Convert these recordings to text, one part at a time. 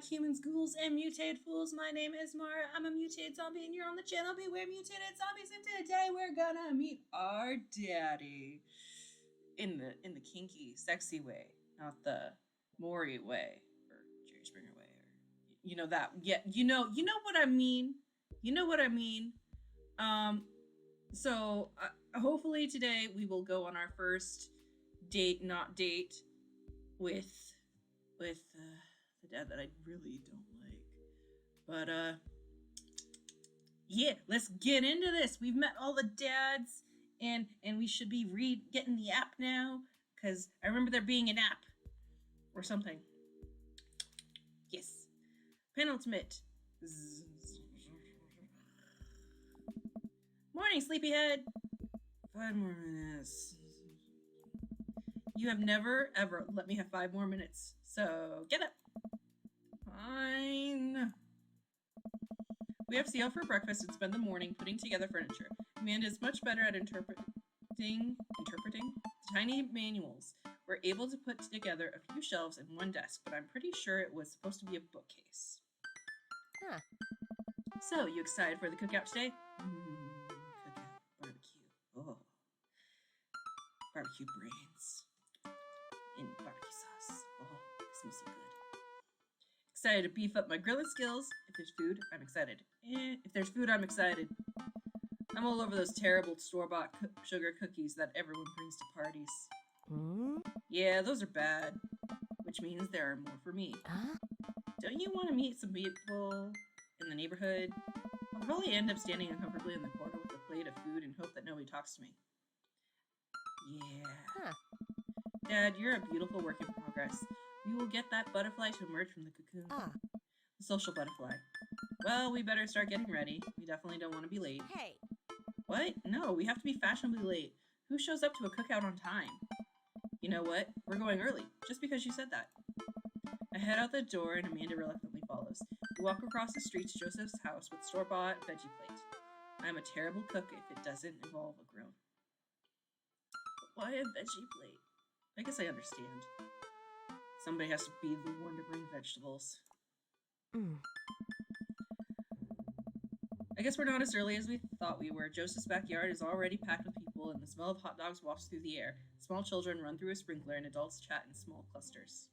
back, humans, ghouls, and mutated fools. My name is Mara. I'm a mutated zombie, and you're on the channel Beware Mutated Zombies. And today we're gonna meet our daddy in the kinky, sexy way, not the Maury way or Jerry Springer way, or you know that. Yeah, you know what I mean. You know what I mean. Um, so hopefully today we will go on our first date, not date, with the dad that I really don't like. But yeah, let's get into this. We've met all the dads, and we should be getting the app now, because I remember there being an app or something. Yes, penultimate. Morning, sleepyhead. 5 more minutes. You have never ever let me have 5 more minutes. So get up. Fine. We have Seal for breakfast and spend the morning putting together furniture. Amanda is much better at interpreting the tiny manuals. We're able to put together a few shelves and one desk, but I'm pretty sure it was supposed to be a bookcase. Huh. So, you excited for the cookout today? Cookout, barbecue. Oh, barbecue brains in barbecue sauce. Oh, this smells so good. Excited to beef up my grilling skills. If there's food, I'm excited. If there's food, I'm excited. I'm all over those terrible store-bought sugar cookies that everyone brings to parties. Yeah, those are bad, which means there are more for me. Huh? Don't you want to meet some people in the neighborhood? I'll probably end up standing uncomfortably in the corner with a plate of food and hope that nobody talks to me. Yeah. Huh. Dad, you're a beautiful work in progress. We will get that butterfly to emerge from the cocoon. Ah. The social butterfly. Well, we better start getting ready. We definitely don't want to be late. Hey. What? No, we have to be fashionably late. Who shows up to a cookout on time? You know what? We're going early, just because you said that. I head out the door and Amanda reluctantly follows. We walk across the street to Joseph's house with store-bought veggie plate. I'm a terrible cook if it doesn't involve a grill. But why a veggie plate? I guess I understand. Somebody has to be the one to bring vegetables. I guess we're not as early as we thought we were. Joseph's backyard is already packed with people, and the smell of hot dogs wafts through the air. Small children run through a sprinkler, and adults chat in small clusters.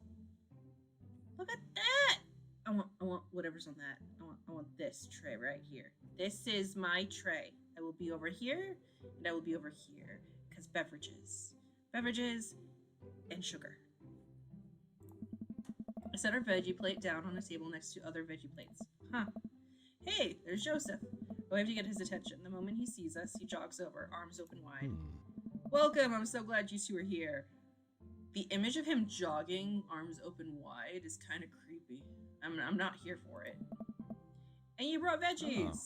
Look at that! I want whatever's on that. I want this tray right here. This is my tray. I will be over here, and I will be over here, because beverages, and sugar. I set our veggie plate down on a table next to other veggie plates. Huh. Hey, there's Joseph. Oh, I have to get his attention. The moment he sees us, he jogs over, arms open wide. Welcome, I'm so glad you two are here. The image of him jogging, arms open wide, is kind of creepy. I'm not here for it. And you brought veggies!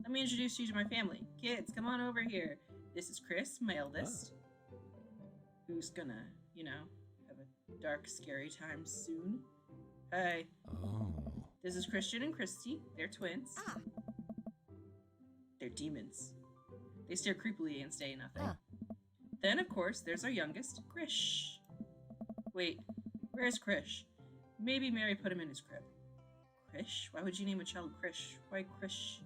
Let me introduce you to my family. Kids, come on over here. This is Chris, my eldest, who's gonna, have a dark, scary time soon. Hi. Oh. This is Christian and Christy. They're twins. Ah. They're demons. They stare creepily and say nothing. Then, of course, there's our youngest, Krish. Wait, where's Krish? Maybe Mary put him in his crib. Krish? Why would you name a child Krish? Why Krish?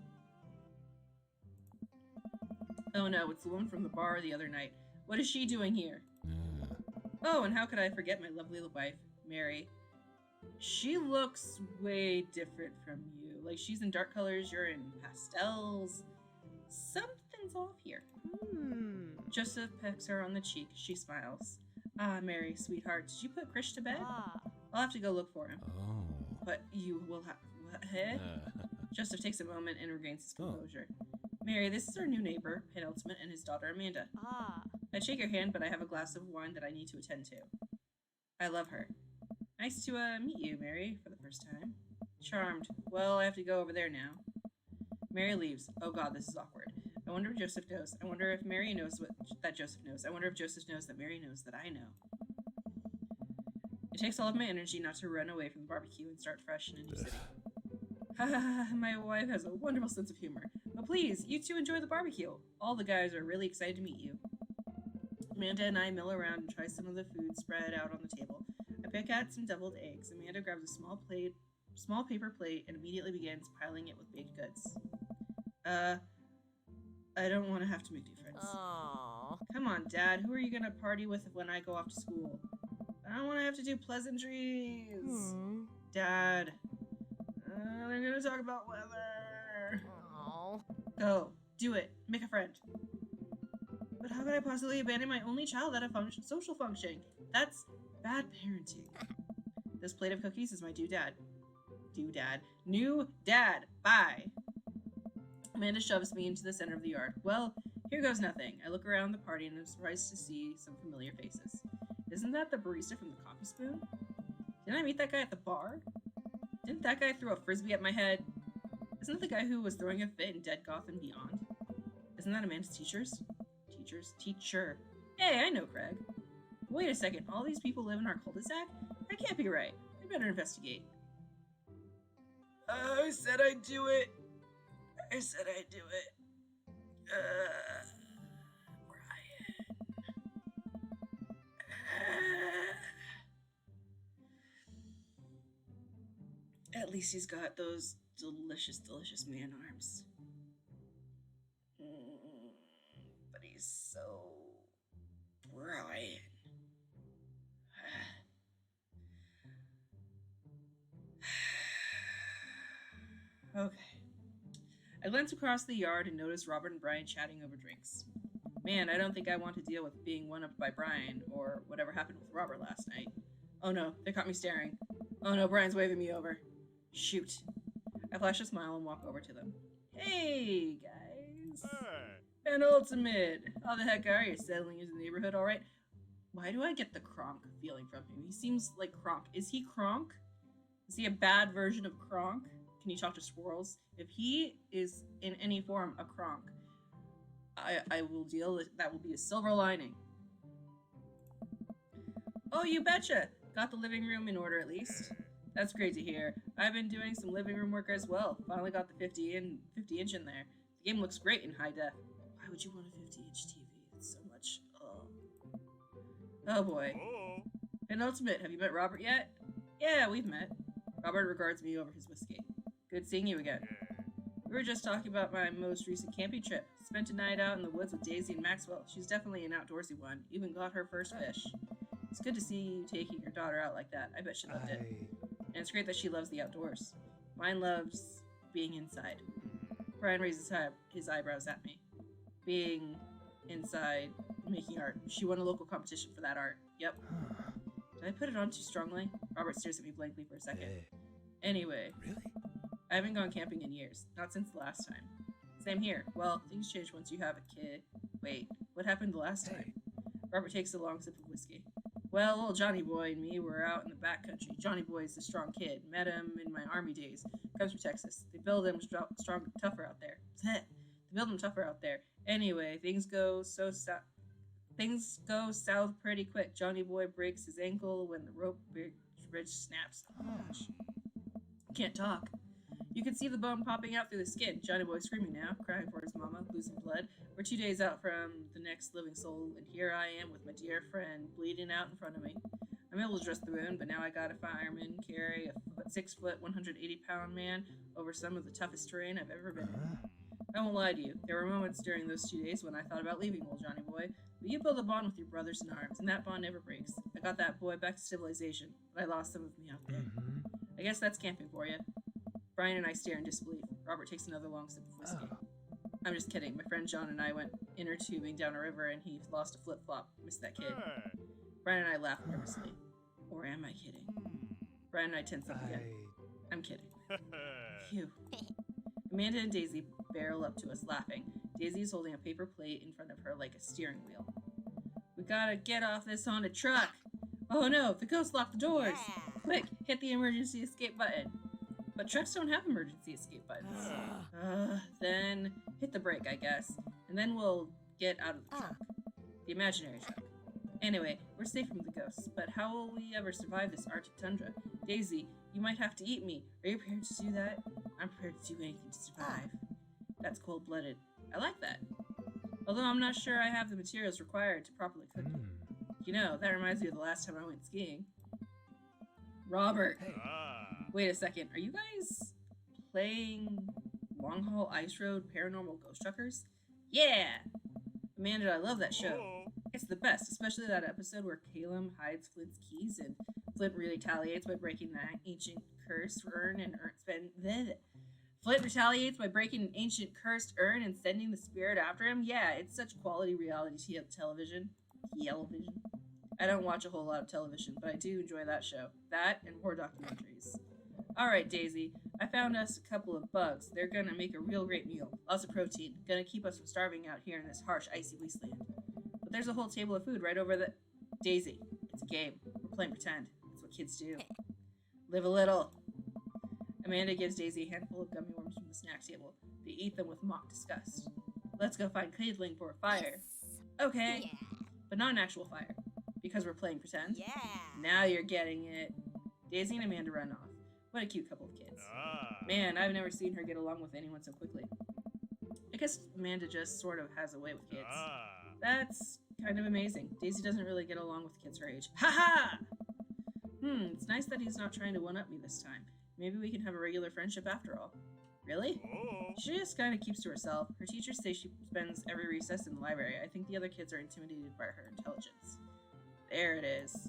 Oh no, it's the woman from the bar the other night. What is she doing here? Oh, and how could I forget my lovely wife, Mary? She looks way different from you. Like, she's in dark colors, you're in pastels. Something's off here. Joseph pecks her on the cheek. She smiles. Ah, Mary, sweetheart, did you put Krish to bed? I'll have to go look for him. Oh. But you will have... What? Joseph takes a moment and regains his composure. Mary, this is our new neighbor, Penultimate, and his daughter, Amanda. I'd shake your hand, but I have a glass of wine that I need to attend to. I love her. Nice to meet you, Mary, for the first time. Charmed. Well, I have to go over there now. Mary leaves. Oh god, this is awkward. I wonder if Joseph knows. I wonder if Mary knows that Joseph knows. I wonder if Joseph knows that Mary knows that I know. It takes all of my energy not to run away from the barbecue and start fresh in a new city. My wife has a wonderful sense of humor. But please, you two enjoy the barbecue. All the guys are really excited to meet you. Amanda and I mill around and try some of the food spread out on the table. I pick out some deviled eggs. Amanda grabs a small plate small paper plate and immediately begins piling it with baked goods. I don't want to have to make new friends. Oh. Come on, Dad. Who are you going to party with when I go off to school? I don't want to have to do pleasantries. Dad. They're going to talk about weather. Oh. Go. Do it. Make a friend. But how could I possibly abandon my only child at a social function? That's bad parenting. This plate of cookies is my new dad. New dad. Bye. Amanda shoves me into the center of the yard. Well, here goes nothing. I look around the party and I'm surprised to see some familiar faces. Isn't that the barista from the Coffee Spoon? Didn't I meet that guy at the bar? Didn't that guy throw a frisbee at my head? Isn't that the guy who was throwing a fit in Dead Goth and Beyond? Isn't that Amanda's teacher? Hey, I know Craig. Wait a second, all these people live in our cul-de-sac? That can't be right. I better investigate. I said I'd do it. Brian. At least he's got those delicious, delicious man arms. But he's so... Brian. Okay. I glanced across the yard and noticed Robert and Brian chatting over drinks. Man, I don't think I want to deal with being one-upped by Brian, or whatever happened with Robert last night. Oh no, they caught me staring. Oh no, Brian's waving me over. Shoot. I flash a smile and walk over to them. Hey, guys. Hey. Penultimate. How the heck are you? Settling into the neighborhood all right? Why do I get the Kronk feeling from him? He seems like Kronk. Is he Kronk? Is he a bad version of Kronk? Can you talk to squirrels? If he is in any form a Kronk, I will deal with that. Will be a silver lining. Oh, you betcha! Got the living room in order at least. That's great to hear. I've been doing some living room work as well. Finally got the 50 inch in there. The game looks great in high def. Why would you want a 50-inch TV? It's so much. Oh boy. Oh. Penultimate, have you met Robert yet? Yeah, we've met. Robert regards me over his whiskey. Good seeing you again. We were just talking about my most recent camping trip. Spent a night out in the woods with Daisy and Maxwell. She's definitely an outdoorsy one. Even got her first fish. It's good to see you taking your daughter out like that. I bet she loved it. And it's great that she loves the outdoors. Mine loves being inside. Brian raises his eyebrows at me. Being inside, making art. She won a local competition for that art. Yep. Did I put it on too strongly? Robert stares at me blankly for a second. Anyway. Really? I haven't gone camping in years. Not since the last time. Same here. Well, things change once you have a kid. Wait, what happened the last time? Robert takes a long sip of whiskey. Well, little Johnny Boy and me were out in the backcountry. Johnny Boy's a strong kid. Met him in my army days. Comes from Texas. They build him tougher out there. They build him tougher out there. Anyway, things go south pretty quick. Johnny Boy breaks his ankle when the rope bridge snaps. Oh my gosh. Can't talk. You can see the bone popping out through the skin. Johnny Boy screaming now, crying for his mama, losing blood. We're 2 days out from the next living soul, and here I am with my dear friend bleeding out in front of me. I'm able to dress the wound, but now I got a fireman carry a 6 foot, 180-pound man over some of the toughest terrain I've ever been in. I won't lie to you. There were moments during those 2 days when I thought about leaving old Johnny Boy, but you build a bond with your brothers in arms, and that bond never breaks. I got that boy back to civilization, but I lost some of me out there. I guess that's camping for you. Brian and I stare in disbelief. Robert takes another long sip of whiskey. I'm just kidding. My friend John and I went inner tubing down a river and he lost a flip-flop. Missed that kid. Brian and I laugh nervously. Or am I kidding? Brian and I tense up again. I'm kidding. Phew. Amanda and Daisy barrel up to us laughing. Daisy is holding a paper plate in front of her like a steering wheel. We gotta get off this haunted truck. Oh no, the ghost locked the doors. Quick, hit the emergency escape button. But trucks don't have emergency escape buttons. Then hit the brake, I guess. And then we'll get out of the truck. The imaginary truck. Anyway, we're safe from the ghosts, but how will we ever survive this Arctic tundra? Daisy, you might have to eat me. Are you prepared to do that? I'm prepared to do anything to survive. That's cold-blooded. I like that. Although I'm not sure I have the materials required to properly cook it. You know, that reminds me of the last time I went skiing. Robert. Wait a second, are you guys playing Long Haul Ice Road Paranormal Ghost Truckers? Yeah! Amanda, I love that show. It's the best, especially that episode where Caleb hides Flint's keys and Flint retaliates by breaking that ancient cursed urn and Flint retaliates by breaking an ancient cursed urn and sending the spirit after him. Yeah, it's such quality reality television. Television. I don't watch a whole lot of television, but I do enjoy that show. That and horror documentaries. Alright, Daisy. I found us a couple of bugs. They're gonna make a real great meal. Lots of protein. Gonna keep us from starving out here in this harsh, icy wasteland. But there's a whole table of food right over the... Daisy, it's a game. We're playing pretend. It's what kids do. Live a little. Amanda gives Daisy a handful of gummy worms from the snack table. They eat them with mock disgust. Let's go find kindling for a fire. Okay. Yeah. But not an actual fire. Because we're playing pretend. Yeah. Now you're getting it. Daisy and Amanda run off. What a cute couple of kids. Man, I've never seen her get along with anyone so quickly. I guess Amanda just sort of has a way with kids. That's kind of amazing. Daisy doesn't really get along with kids her age. Ha-ha! It's nice that he's not trying to one-up me this time. Maybe we can have a regular friendship after all. Really? She just kind of keeps to herself. Her teachers say she spends every recess in the library. I think the other kids are intimidated by her intelligence. There it is.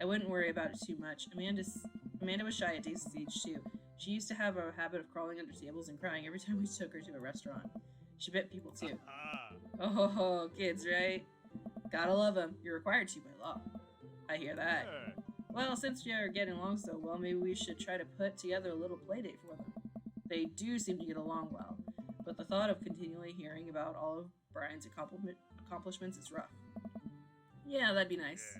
I wouldn't worry about it too much. Amanda was shy at Daisy's age too. She used to have a habit of crawling under tables and crying every time we took her to a restaurant. She bit people too. Oh, kids, right? Gotta love them. You're required to by law. I hear that. Well, since we are getting along so well, maybe we should try to put together a little play date for them. They do seem to get along well, but the thought of continually hearing about all of Brian's accomplishments is rough. Yeah, that'd be nice.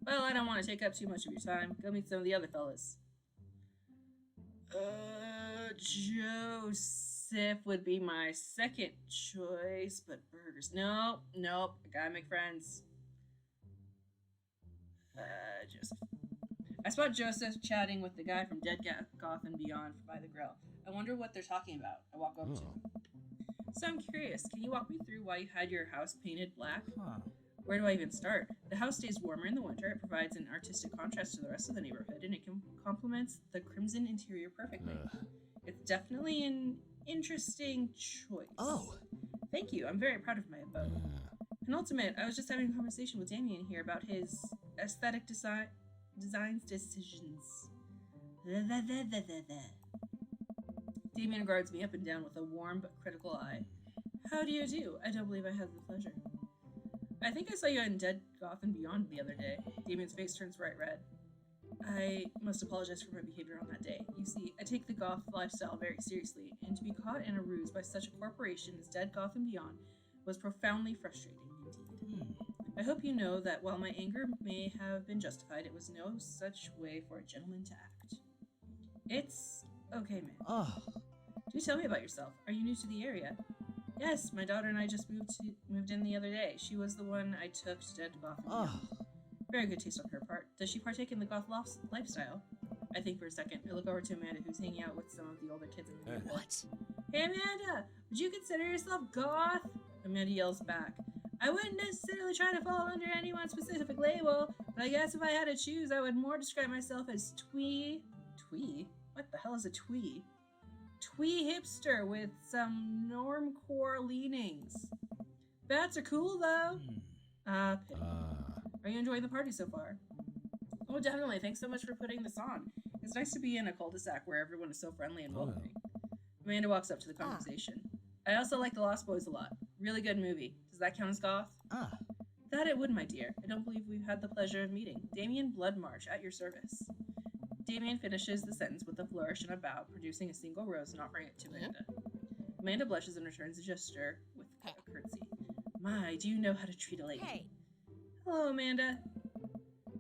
Well, I don't want to take up too much of your time. Go meet some of the other fellas. Joseph would be my second choice, but burgers. Nope. I gotta make friends. Joseph. I spot Joseph chatting with the guy from Dead Goth and Beyond by the grill. I wonder what they're talking about. I walk up to him. So I'm curious, can you walk me through why you had your house painted black? Where do I even start? The house stays warmer in the winter. It provides an artistic contrast to the rest of the neighborhood, and it complements the crimson interior perfectly. It's definitely an interesting choice. Oh! Thank you. I'm very proud of my abode. Penultimate, I was just having a conversation with Damien here about his aesthetic designs decisions. Damien regards me up and down with a warm but critical eye. How do you do? I don't believe I have the pleasure. I think I saw you in Dead Goth and Beyond the other day. Damien's face turns bright red. I must apologize for my behavior on that day. You see, I take the goth lifestyle very seriously, and to be caught in a ruse by such a corporation as Dead Goth and Beyond was profoundly frustrating indeed. I hope you know that while my anger may have been justified, it was no such way for a gentleman to act. It's okay, man. Do tell me about yourself. Are you new to the area? Yes, my daughter and I just moved in the other day. She was the one I took to Dead Goth and Beyond. Very good taste on her part. Does she partake in the goth lifestyle? I think for a second. I look over to Amanda, who's hanging out with some of the older kids in the neighborhood. What? Hey, Amanda! Would you consider yourself goth? Amanda yells back. I wouldn't necessarily try to fall under any one specific label, but I guess if I had to choose, I would more describe myself as twee? What the hell is a twee? Twee hipster with some normcore leanings. Bats are cool, though. Pity. Are you enjoying the party so far? Oh, definitely. Thanks so much for putting this on. It's nice to be in a cul-de-sac where everyone is so friendly and welcoming. Amanda walks up to the conversation. I also like The Lost Boys a lot. Really good movie. Does that count as goth? That it would, my dear. I don't believe we've had the pleasure of meeting. Damien Bloodmarch, at your service. Damien finishes the sentence with a flourish and a bow, producing a single rose and offering it to Amanda. Amanda blushes and returns the gesture with a curtsy. My, do you know how to treat a lady? Hey. Hello, Amanda.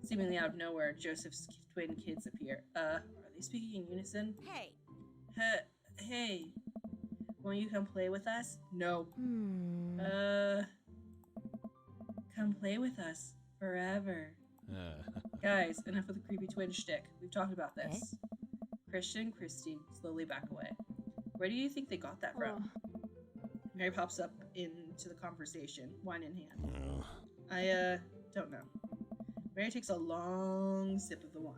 Seemingly out of nowhere, Joseph's twin kids appear. Are they speaking in unison? Hey. Hey. Won't you come play with us? No. Come play with us. Forever. Guys, enough of the creepy twin shtick. We've talked about this. Christian and Christy slowly back away. Where do you think they got that from? Mary pops up into the conversation, wine in hand. I don't know. Mary takes a long sip of the wine.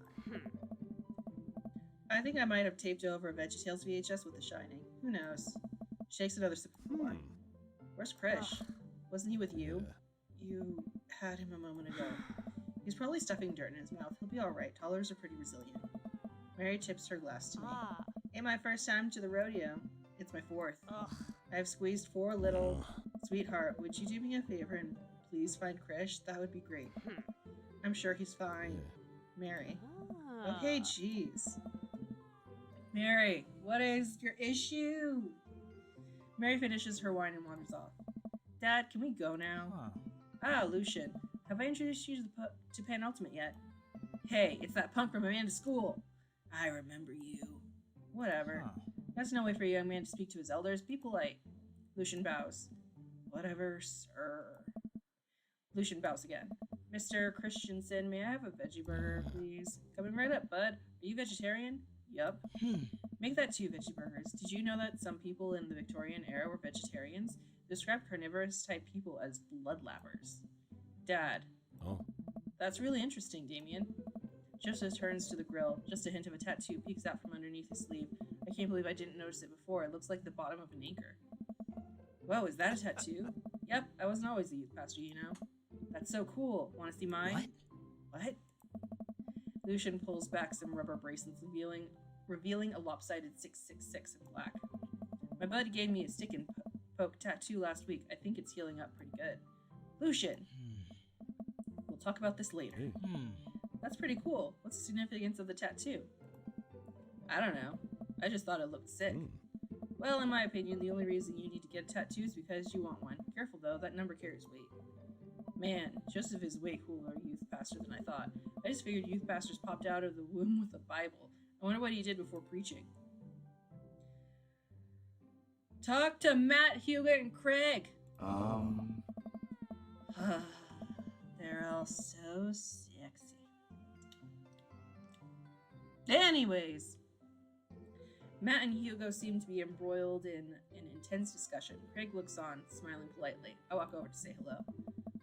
I think I might have taped over a VeggieTales VHS with The Shining. Who knows? Shakes another sip of the wine. Where's Krish? Wasn't he with you? You had him a moment ago. He's probably stuffing dirt in his mouth. He'll be alright. Toddlers are pretty resilient. Mary tips her glass to me. Ain't my first time to the rodeo. It's my fourth. I've squeezed 4 little... Sweetheart, would you do me a favor and please find Krish? That would be great. I'm sure he's fine. Mary. Okay, jeez. Mary, what is your issue? Mary finishes her wine and wanders off. Dad, can we go now? Ah, Lucian. Have I introduced you to Penultimate yet? Hey, it's that punk from Amanda's school. I remember you. Whatever. That's no way for a young man to speak to his elders. Be polite. Lucian bows. Whatever, sir. Lucian bows again. Mr. Christensen, may I have a veggie burger, please? Coming right up, bud. Are you vegetarian? Yup. Make that 2 veggie burgers. Did you know that some people in the Victorian era were vegetarians? They described carnivorous type people as bloodlappers. Dad. Oh. That's really interesting, Damien. Joseph turns to the grill. Just a hint of a tattoo peeks out from underneath his sleeve. I can't believe I didn't notice it before. It looks like the bottom of an anchor. Whoa, is that a tattoo? Yep, I wasn't always a youth pastor, you know. That's so cool. Want to see mine? What? Lucian pulls back some rubber bracelets, revealing a lopsided 666 in black. My buddy gave me a stick and poke tattoo last week. I think it's healing up pretty good. Lucian! We'll talk about this later. That's pretty cool. What's the significance of the tattoo? I don't know. I just thought it looked sick. Well, in my opinion, the only reason you need to get a tattoo is because you want one. Careful though, that number carries weight. Man, Joseph is way cooler youth pastor than I thought. I just figured youth pastors popped out of the womb with a Bible. I wonder what he did before preaching. Talk to Matt, Hugo, and Craig. They're all so sexy. Anyways, Matt and Hugo seem to be embroiled in an intense discussion. Craig looks on, smiling politely. I walk over to say hello.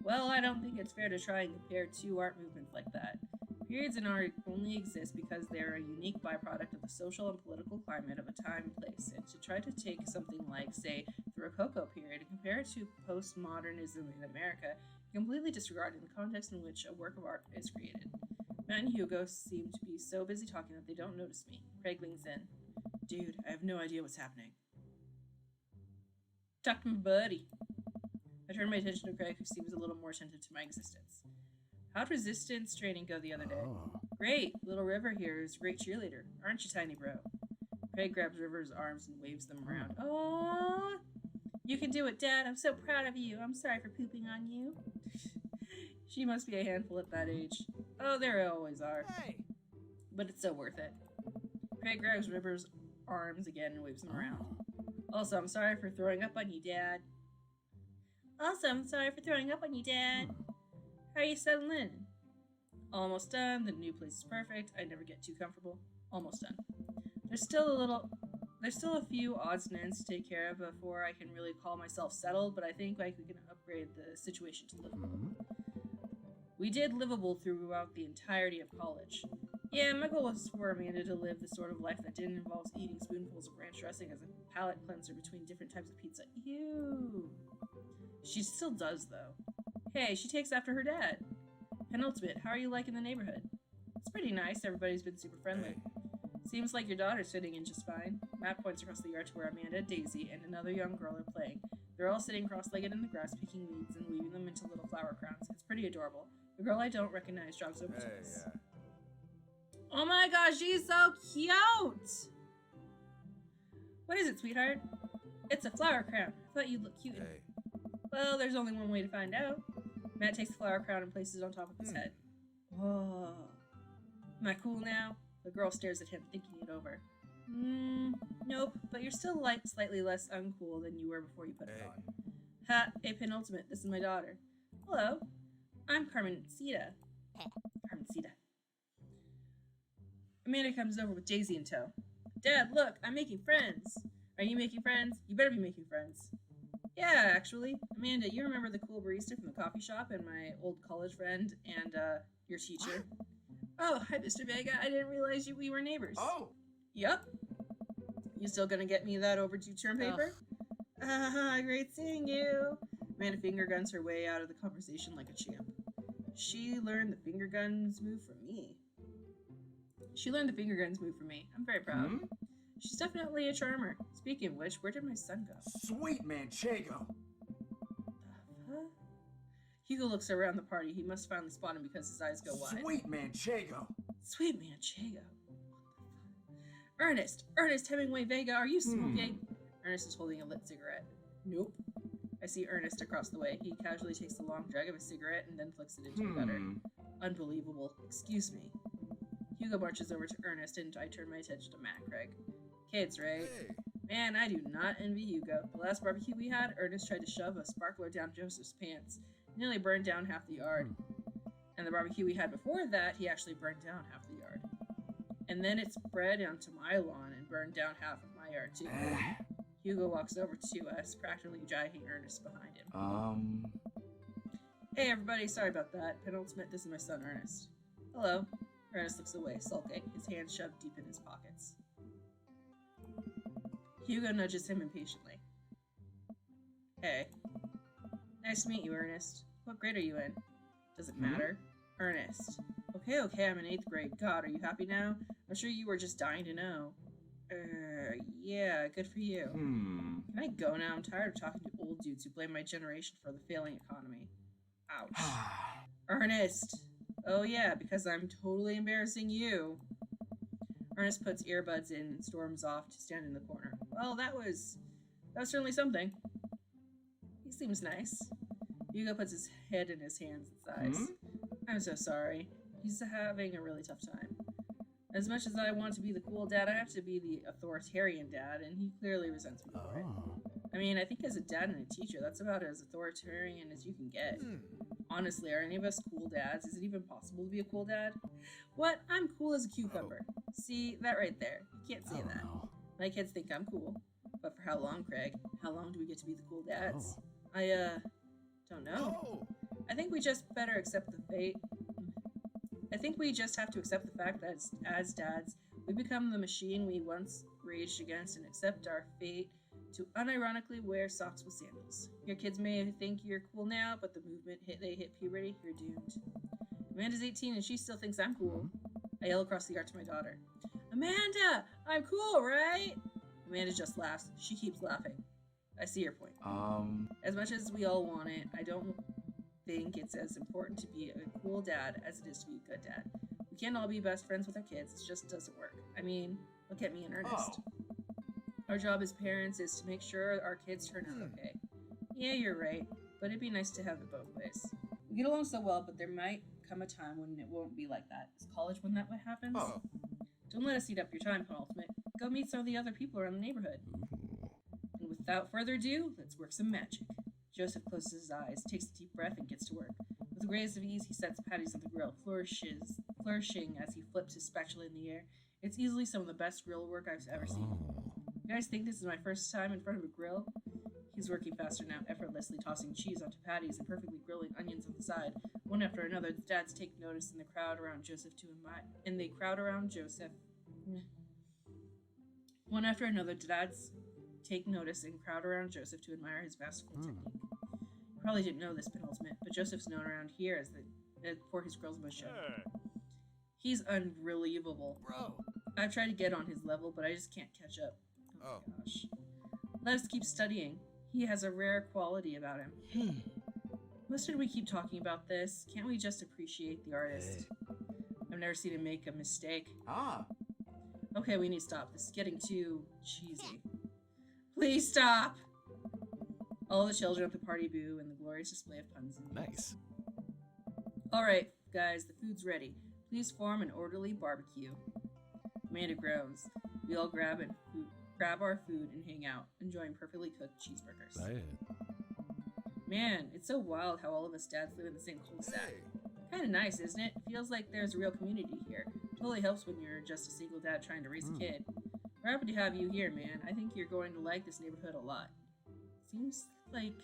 Well, I don't think it's fair to try and compare 2 art movements like that. Periods in art only exist because they're a unique byproduct of the social and political climate of a time and place, and to try to take something like, say, the Rococo period and compare it to postmodernism in America, completely disregarding the context in which a work of art is created. Matt and Hugo seem to be so busy talking that they don't notice me. Craig leans in. Dude, I have no idea what's happening. Talk to my buddy. I turn my attention to Craig, who seems a little more attentive to my existence. How'd resistance training go the other day? Great. Little River here is a great cheerleader. Aren't you, tiny bro? Craig grabs River's arms and waves them around. Aww. You can do it, Dad. I'm so proud of you. I'm sorry for pooping on you. She must be a handful at that age. Oh, there always are. Hey. But it's so worth it. Craig grabs River's arms again and waves them around. Also, I'm sorry for throwing up on you, Dad. Also, I'm sorry for throwing up on you, Dad. How are you settling in? Almost done. The new place is perfect. I never get too comfortable. Almost done. There's still a few odds and ends to take care of before I can really call myself settled, but I think we can upgrade the situation to livable. We did livable throughout the entirety of college. Yeah, my goal was for Amanda to live the sort of life that didn't involve eating spoonfuls of ranch dressing as a palate cleanser between different types of pizza. Ew. She still does, though. Hey, she takes after her dad. Penultimate, how are you liking the neighborhood? It's pretty nice. Everybody's been super friendly. Seems like your daughter's fitting in just fine. Matt points across the yard to where Amanda, Daisy, and another young girl are playing. They're all sitting cross-legged in the grass, picking weeds and weaving them into little flower crowns. It's pretty adorable. The girl I don't recognize jogs over to us. Oh my gosh, she's so cute! What is it, sweetheart? It's a flower crown. I thought you'd look cute in it. Well, there's only one way to find out. Matt takes the flower crown and places it on top of his head. Whoa. Am I cool now? The girl stares at him, thinking it over. Nope, but you're still slightly less uncool than you were before you put it on. Ha, hey Penultimate, this is my daughter. Hello, I'm Carmencita. Carmencita. Amanda comes over with Daisy in tow. Dad, look, I'm making friends. Are you making friends? You better be making friends. Yeah, actually. Amanda, you remember the cool barista from the coffee shop and my old college friend and, your teacher? Oh, hi, Mr. Vega. I didn't realize we were neighbors. Oh! Yup. You still gonna get me that overdue term paper? Great seeing you. Amanda finger guns her way out of the conversation like a champ. She learned the finger guns move from me. I'm very proud. She's definitely a charmer. Speaking of which, where did my son go? Sweet Manchego. Huh? Hugo looks around the party. He must finally spot him because his eyes go wide. Sweet Manchego. Sweet Manchego. Ernest Hemingway Vega, are you smoking? Ernest is holding a lit cigarette. Nope. I see Ernest across the way. He casually takes a long drag of his cigarette and then flicks it into a gutter. Unbelievable. Excuse me. Hugo marches over to Ernest and I turn my attention to Matt Craig. Kids, right? Hey. Man, I do not envy Hugo. The last barbecue we had, Ernest tried to shove a sparkler down Joseph's pants. Nearly burned down half the yard. And the barbecue we had before that, he actually burned down half the yard. And then it spread onto my lawn and burned down half of my yard too. Hugo walks over to us, practically dragging Ernest behind him. Hey everybody, sorry about that. Penultimate, this is my son Ernest. Hello. Ernest looks away, sulking, his hands shoved deep in his pockets. Hugo nudges him impatiently. Hey. Nice to meet you, Ernest. What grade are you in? Does it matter? Ernest. Okay, I'm in 8th grade. God, are you happy now? I'm sure you were just dying to know. Yeah, good for you. Can I go now? I'm tired of talking to old dudes who blame my generation for the failing economy. Ouch. Ernest! Oh yeah, because I'm totally embarrassing you. Ernest puts earbuds in and storms off to stand in the corner. Well, that was certainly something. He seems nice. Hugo puts his head in his hands and sighs. I'm so sorry. He's having a really tough time. As much as I want to be the cool dad, I have to be the authoritarian dad, and he clearly resents me for it. I mean, I think as a dad and a teacher, that's about as authoritarian as you can get. Honestly, are any of us cool dads? Is it even possible to be a cool dad? What? I'm cool as a cucumber. See, that right there. You can't say that. My kids think I'm cool. But for how long, Craig? How long do we get to be the cool dads? I, don't know. I think we just better accept the fate. I think we just have to accept the fact that as dads, we become the machine we once raged against and accept our fate to unironically wear socks with sandals. Your kids may think you're cool now, but the moment they hit puberty, you're doomed. Amanda's 18 and she still thinks I'm cool. I yell across the yard to my daughter. Amanda, I'm cool, right? Amanda just laughs. She keeps laughing. I see your point. As much as we all want it, I don't think it's as important to be a cool dad as it is to be a good dad. We can't all be best friends with our kids. It just doesn't work. I mean, look at me and Ernest. Our job as parents is to make sure our kids turn out okay. Yeah, you're right, but it'd be nice to have it both ways. We get along so well, but there might come a time when it won't be like that. Is college when that happens? Don't let us eat up your time, Penultimate. Go meet some of the other people around the neighborhood. And without further ado, let's work some magic. Joseph closes his eyes, takes a deep breath, and gets to work. With a grace of ease, he sets patties on the grill, flourishing as he flips his spatula in the air. It's easily some of the best grill work I've ever seen. You guys think this is my first time in front of a grill? He's working faster now, effortlessly tossing cheese onto patties and perfectly grilling onions on the side. One after another, the dads take notice in the crowd around Joseph One after another, the dads take notice and crowd around Joseph to admire his masterful technique. You probably didn't know this, Penultimate, but Joseph's known around here as for his grills bush. He's unbelievable. Bro. I've tried to get on his level, but I just can't catch up. Oh my gosh. Let us keep studying. He has a rare quality about him. Why should we keep talking about this? Can't we just appreciate the artist? I've never seen him make a mistake. Okay, we need to stop. This is getting too cheesy. Please stop! All the children at the party boo and the glorious display of puns. Nice. Alright, guys, the food's ready. Please form an orderly barbecue. Amanda groans. We all grab our food and hang out, enjoying perfectly cooked cheeseburgers. Man, it's so wild how all of us dads live in the same cul-de-sac. Kinda nice, isn't it? Feels like there's a real community here. Totally helps when you're just a single dad trying to raise a kid. We're happy to have you here, man. I think you're going to like this neighborhood a lot. Seems kind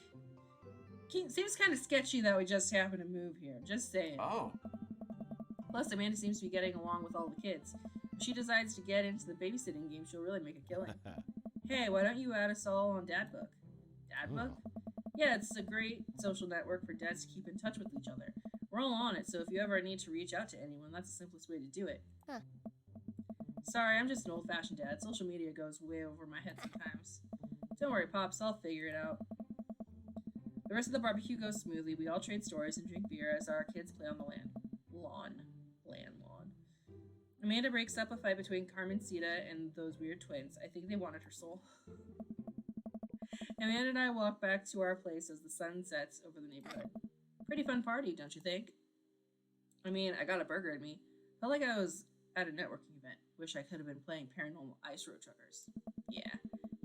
of sketchy that we just happened to move here. Just saying. Plus, Amanda seems to be getting along with all the kids. I'm If she decides to get into the babysitting game, she'll really make a killing. Hey, why don't you add us all on Dadbook? Dadbook? Yeah, it's a great social network for dads to keep in touch with each other. We're all on it, so if you ever need to reach out to anyone, that's the simplest way to do it. Sorry, I'm just an old-fashioned dad. Social media goes way over my head sometimes. Don't worry, Pops, I'll figure it out. The rest of the barbecue goes smoothly. We all trade stories and drink beer as our kids play on the lawn. Amanda breaks up a fight between Carmencita and those weird twins. I think they wanted her soul. Amanda and I walk back to our place as the sun sets over the neighborhood. Pretty fun party, don't you think? I mean, I got a burger in me. Felt like I was at a networking event. Wish I could have been playing Paranormal Ice Road Truckers. Yeah.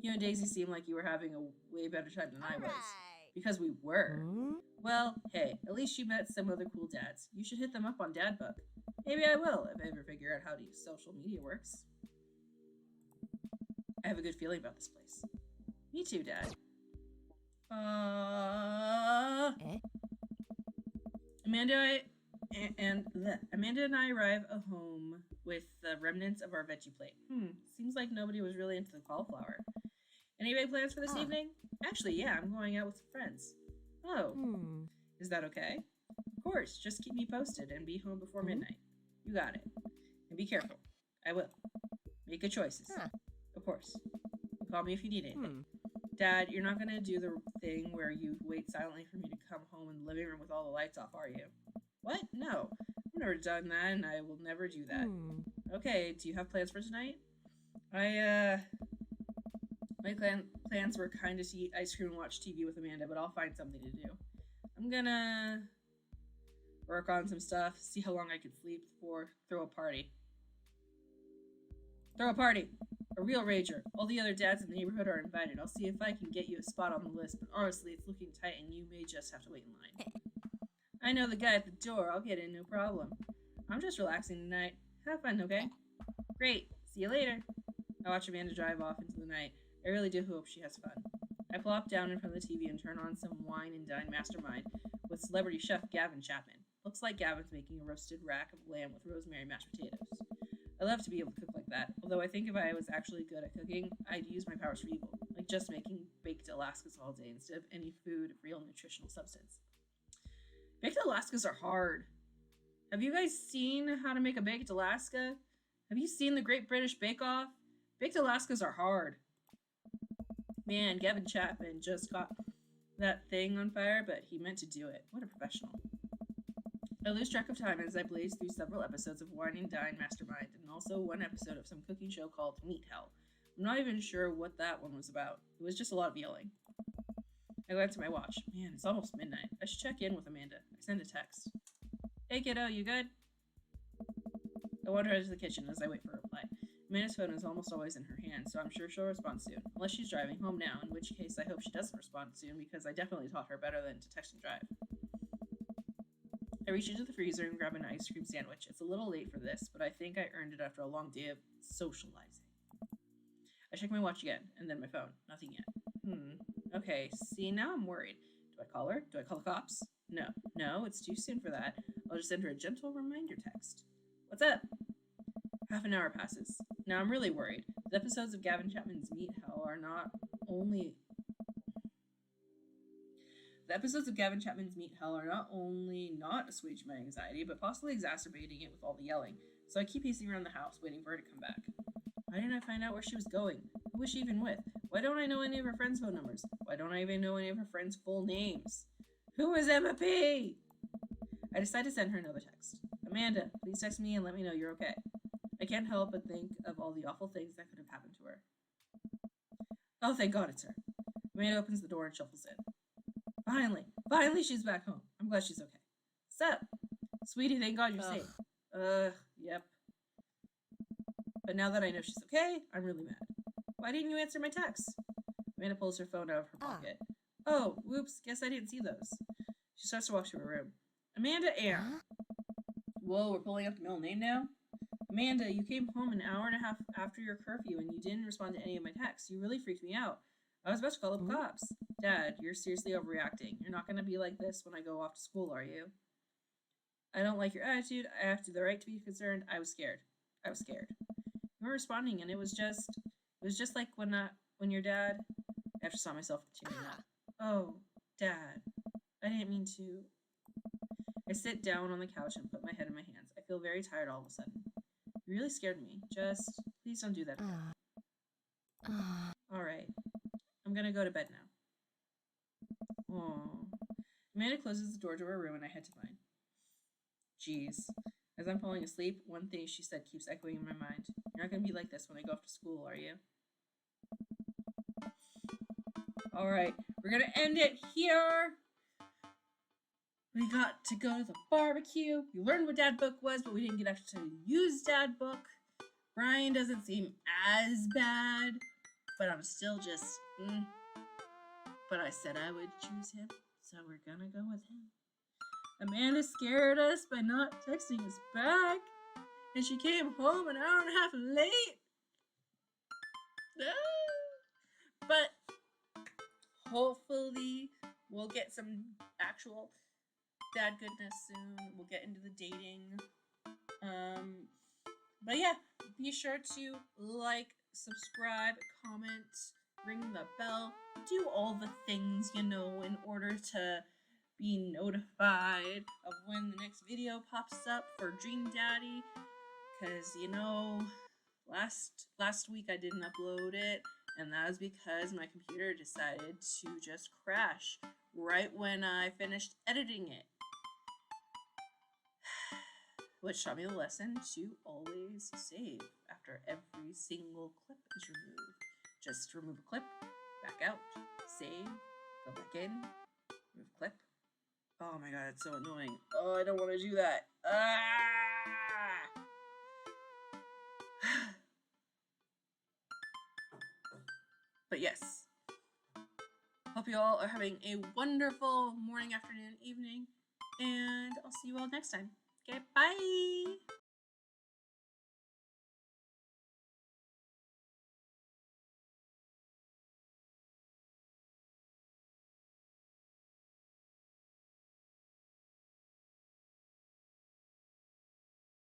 You and Daisy seemed like you were having a way better time than I was. Because we were. Well, hey, at least you met some other cool dads. You should hit them up on Dadbook. Maybe I will, if I ever figure out how social media works. I have a good feeling about this place. Me too, Dad. Amanda and I arrive at home with the remnants of our veggie plate. Seems like nobody was really into the cauliflower. Any big plans for this evening? Actually, yeah, I'm going out with some friends. Oh. Is that okay? Of course, just keep me posted and be home before midnight. You got it. And be careful. I will. Make good choices. Of course. Call me if you need anything. Dad, you're not going to do the thing where you wait silently for me to come home in the living room with all the lights off, are you? What? No. I've never done that, and I will never do that. Okay, do you have plans for tonight? My plans were kind of to eat ice cream and watch TV with Amanda, but I'll find something to do. I'm gonna work on some stuff, see how long I can sleep before throw a party. Throw a party! A real rager. All the other dads in the neighborhood are invited. I'll see if I can get you a spot on the list, but honestly, it's looking tight and you may just have to wait in line. I know the guy at the door. I'll get in, no problem. I'm just relaxing tonight. Have fun, okay? Great. See you later. I watch Amanda drive off into the night. I really do hope she has fun. I plop down in front of the TV and turn on some Wine and Dine Mastermind with celebrity chef Gavin Chapman. Looks like Gavin's making a roasted rack of lamb with rosemary mashed potatoes. I love to be able to cook like that, although I think if I was actually good at cooking, I'd use my powers for evil, like just making baked Alaskas all day instead of any food of real nutritional substance. Baked Alaskas are hard. Have you guys seen how to make a baked Alaska? Have you seen the Great British Bake Off? Baked Alaskas are hard. Man, Gavin Chapman just got that thing on fire, but he meant to do it. What a professional. I lose track of time as I blaze through several episodes of Wine and Dine Mastermind, and also one episode of some cooking show called Meat Hell. I'm not even sure what that one was about. It was just a lot of yelling. I glance at my watch. Man, it's almost midnight. I should check in with Amanda. I send a text. Hey kiddo, you good? I wander out to the kitchen as I wait for a reply. Amanda's phone is almost always in her hand, so I'm sure she'll respond soon. Unless she's driving home now, in which case I hope she doesn't respond soon because I definitely taught her better than to text and drive. I reach into the freezer and grab an ice cream sandwich. It's a little late for this, but I think I earned it after a long day of socializing. I check my watch again, and then my phone. Nothing yet. Okay, see, now I'm worried. Do I call her? Do I call the cops? No, it's too soon for that. I'll just send her a gentle reminder text. What's up? Half an hour passes. Now I'm really worried. The episodes of Gavin Chapman's Meat Hell are not only not assuaging my anxiety, but possibly exacerbating it with all the yelling. So I keep pacing around the house, waiting for her to come back. Why didn't I find out where she was going? Who was she even with? Why don't I know any of her friends' phone numbers? Why don't I even know any of her friends' full names? Who is Emma P? I decide to send her another text. Amanda, please text me and let me know you're okay. I can't help but think of all the awful things that could have happened to her. Oh, thank God it's her. Amanda opens the door and shuffles in. Finally she's back home. I'm glad she's okay. Sup? Sweetie, thank God you're safe. Yep. But now that I know she's okay, I'm really mad. Why didn't you answer my text? Amanda pulls her phone out of her pocket. Oh, whoops, guess I didn't see those. She starts to walk to her room. Amanda Air. Whoa, we're pulling up the middle name now? Amanda, you came home an hour and a half after your curfew and you didn't respond to any of my texts. You really freaked me out. I was about to call the cops. Dad, you're seriously overreacting. You're not going to be like this when I go off to school, are you? I don't like your attitude. I have the right to be concerned. I was scared. You weren't responding, and it was just like when your dad. I have to stop myself from tearing up. Oh, Dad, I didn't mean to. I sit down on the couch and put my head in my hands. I feel very tired all of a sudden. You really scared me. Just please don't do that again. All right, I'm gonna go to bed now. Oh. Amanda closes the door to her room and I head to mine. Jeez. As I'm falling asleep, one thing she said keeps echoing in my mind. You're not gonna be like this when I go off to school, are you? Alright, we're gonna end it here. We got to go to the barbecue. We learned what Dad Book was, but we didn't get actually to use Dad Book. Brian doesn't seem as bad, but I'm still just, But I said I would choose him, so we're gonna go with him. Amanda scared us by not texting us back, and she came home an hour and a half late. But hopefully we'll get some actual dad goodness soon. We'll get into the dating. But yeah, be sure to like, subscribe, comment, ring the bell, do all the things, in order to be notified of when the next video pops up for Dream Daddy. Because, last week I didn't upload it, and that was because my computer decided to just crash right when I finished editing it. Which taught me the lesson to always save after every single clip is removed. Just remove a clip, back out, save, go back in, remove clip. Oh my god, it's so annoying. Oh, I don't want to do that. But yes, hope you all are having a wonderful morning, afternoon, evening, and I'll see you all next time. Okay, bye!